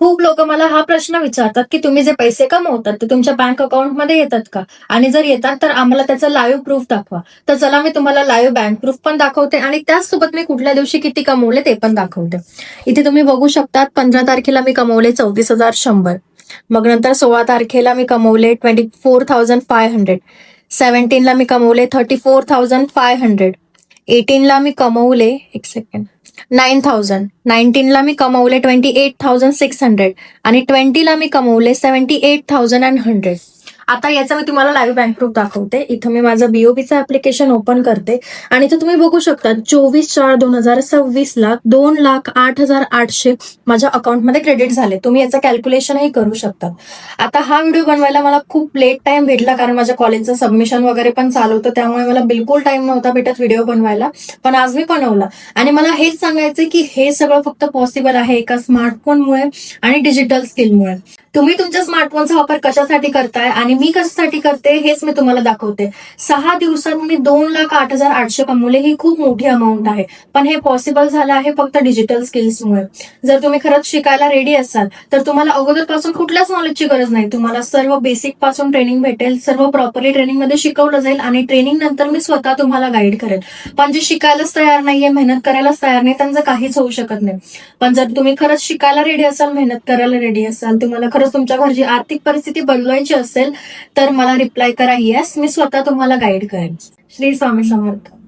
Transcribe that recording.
खूप लोक मला हा प्रश्न विचारतात, की तुम्ही जे पैसे कमवतात ते तुमच्या बँक अकाउंटमध्ये येतात का? आणि जर येतात तर आम्हाला त्याचं लाईव्ह प्रूफ दाखवा. तर चला मी तुम्हाला लाईव्ह बँक प्रूफ पण दाखवते आणि त्याचसोबत मी कुठल्या दिवशी किती कमवले ते पण दाखवते. इथे तुम्ही बघू शकता 15 तारखेला मी कमवले 34,100. मग नंतर 16 तारखेला मी कमवले 24,500. 17 ला मी कमवले 34,500. 18 ला मी कमवले एक सेकंड 9,000. 19 ला मी कमवले 28,600 आणि 20 ला मी कमवले 78,100. आता याचा मी तुम्हाला लाईव्ह बँक प्रूफ दाखवते. इथं मी माझं बीओबीचं ऍप्लिकेशन ओपन करते आणि इथं तुम्ही बघू शकता 24/4/2026 ला 2,08,800 माझ्या अकाउंटमध्ये क्रेडिट झाले. तुम्ही याचं कॅल्क्युलेशनही करू शकता. आता हा व्हिडिओ बनवायला मला खूप लेट टाइम भेटला कारण माझ्या कॉलेजचं सबमिशन वगैरे पण चालू होतं, त्यामुळे मला बिलकुल टाइम नव्हता भेटत व्हिडिओ बनवायला. पण आज मी बनवला आणि मला हेच सांगायचंय की हे सगळं फक्त पॉसिबल आहे एका स्मार्टफोनमुळे आणि डिजिटल स्किलमुळे. तुम्ही तुमच्या स्मार्टफोनचा वापर कशासाठी करताय आणि मी कशासाठी करते हेच मी तुम्हाला दाखवते. 6 दिवसात मी 2,08,800 कमवले. ही खूप मोठी अमाऊंट आहे, पण हे पॉसिबल झालं आहे फक्त डिजिटल स्किल्समुळे. जर तुम्ही खरंच शिकायला रेडी असाल तर तुम्हाला अगोदरपासून कुठल्याच नॉलेजची गरज नाही. तुम्हाला सर्व बेसिक पासून ट्रेनिंग भेटेल, सर्व प्रॉपरली ट्रेनिंग मध्ये शिकवलं जाईल आणि ट्रेनिंग नंतर मी स्वतः तुम्हाला गाईड करेल. पण जे शिकायलाच तयार नाहीये, मेहनत करायलाच तयार नाही, त्यांचं काहीच होऊ शकत नाही. पण जर तुम्ही खरंच शिकायला रेडी असाल, मेहनत करायला रेडी असाल, तुम्हाला खरंच तुमच्या घरची आर्थिक परिस्थिती बदलवायची असेल तर मला रिप्लाय करा येस, मी स्वतः तुम्हाला गाईड करेन. श्री स्वामी समर्थ.